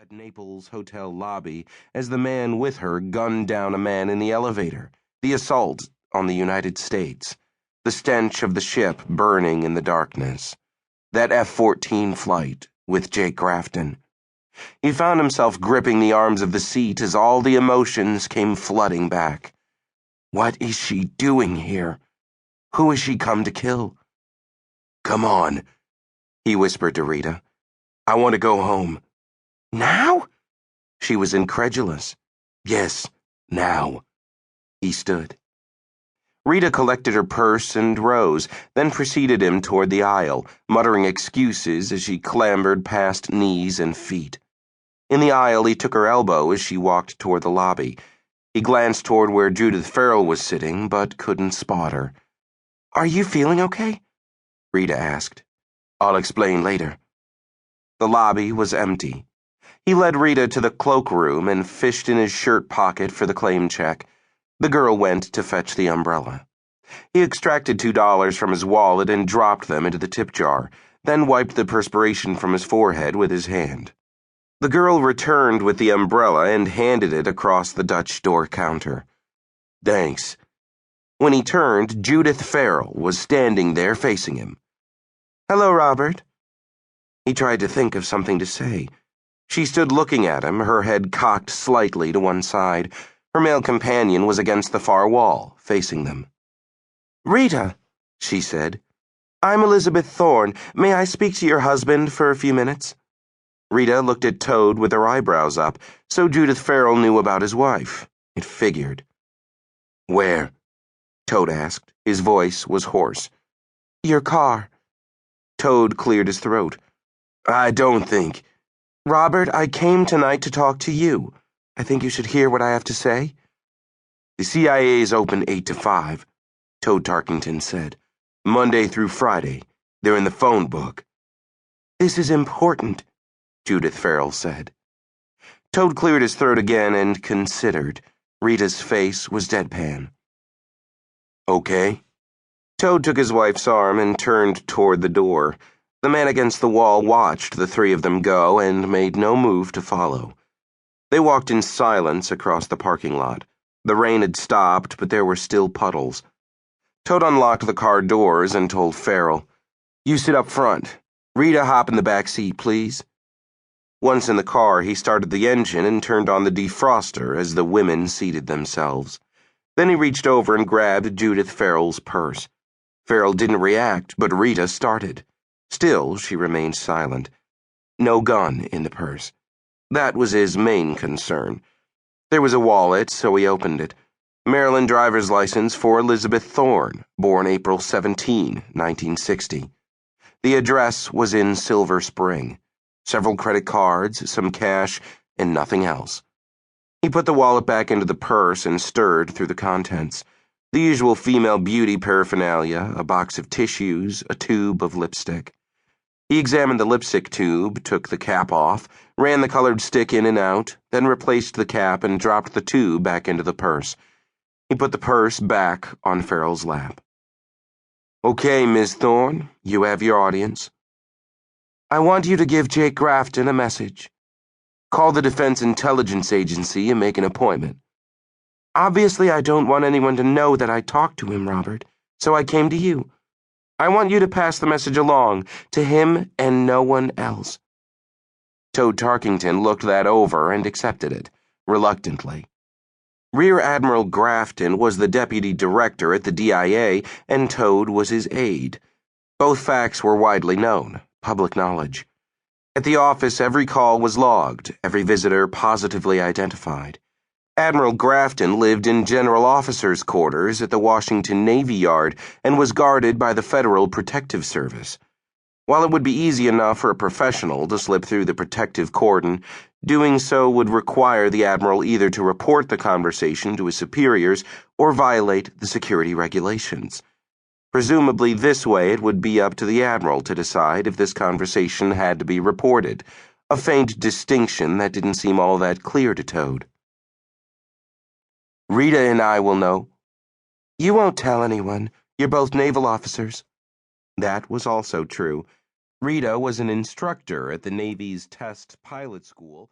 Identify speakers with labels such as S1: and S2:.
S1: at Naples' hotel lobby as the man with her gunned down a man in the elevator, the assault on the United States, the stench of the ship burning in the darkness, that F-14 flight with Jake Grafton. He found himself gripping the arms of the seat as all the emotions came flooding back. What is she doing here? Who has she come to kill? "Come on," he whispered to Rita. "I want to go home." "Now?" She was incredulous. "Yes, now." He stood. Rita collected her purse and rose, then preceded him toward the aisle, muttering excuses as she clambered past knees and feet. In the aisle, he took her elbow as she walked toward the lobby. He glanced toward where Judith Farrell was sitting, but couldn't spot her. "Are you feeling okay?" Rita asked. "I'll explain later." The lobby was empty. He led Rita to the cloakroom and fished in his shirt pocket for the claim check. The girl went to fetch the umbrella. He extracted $2 from his wallet and dropped them into the tip jar, then wiped the perspiration from his forehead with his hand. The girl returned with the umbrella and handed it across the Dutch door counter. "Thanks." When he turned, Judith Farrell was standing there facing him. "Hello, Robert." He tried to think of something to say. She stood looking at him, her head cocked slightly to one side. Her male companion was against the far wall, facing them. "Rita," she said. "I'm Elizabeth Thorne. May I speak to your husband for a few minutes?" Rita looked at Toad with her eyebrows up, so Judith Farrell knew about his wife. It figured. "Where?" Toad asked. His voice was hoarse. "Your car." Toad cleared his throat. "I don't think—" "Robert, I came tonight to talk to you. I think you should hear what I have to say." "The CIA is open 8 to 5, Toad Tarkington said. "Monday through Friday. They're in the phone book." "This is important," Judith Farrell said. Toad cleared his throat again and considered. Rita's face was deadpan. "Okay." Toad took his wife's arm and turned toward the door. The man against the wall watched the three of them go and made no move to follow. They walked in silence across the parking lot. The rain had stopped, but there were still puddles. Toad unlocked the car doors and told Farrell, "You sit up front. Rita, hop in the back seat, please." Once in the car, he started the engine and turned on the defroster as the women seated themselves. Then he reached over and grabbed Judith Farrell's purse. Farrell didn't react, but Rita started. Still, she remained silent. No gun in the purse. That was his main concern. There was a wallet, so he opened it. Maryland driver's license for Elizabeth Thorne, born April 17, 1960. The address was in Silver Spring. Several credit cards, some cash, and nothing else. He put the wallet back into the purse and stirred through the contents. The usual female beauty paraphernalia, a box of tissues, a tube of lipstick. He examined the lipstick tube, took the cap off, ran the colored stick in and out, then replaced the cap and dropped the tube back into the purse. He put the purse back on Farrell's lap. "Okay, Miss Thorne, you have your audience." "I want you to give Jake Grafton a message. Call the Defense Intelligence Agency and make an appointment." "Obviously, I don't want anyone to know that I talked to him, Robert, so I came to you. I want you to pass the message along to him and no one else." Toad Tarkington looked that over and accepted it, reluctantly. Rear Admiral Grafton was the deputy director at the DIA, and Toad was his aide. Both facts were widely known, public knowledge. At the office, every call was logged, every visitor positively identified. Admiral Grafton lived in General Officers' Quarters at the Washington Navy Yard and was guarded by the Federal Protective Service. While it would be easy enough for a professional to slip through the protective cordon, doing so would require the Admiral either to report the conversation to his superiors or violate the security regulations. Presumably this way it would be up to the Admiral to decide if this conversation had to be reported, a faint distinction that didn't seem all that clear to Toad. "Rita and I will know." "You won't tell anyone. You're both naval officers." That was also true. Rita was an instructor at the Navy's test pilot school.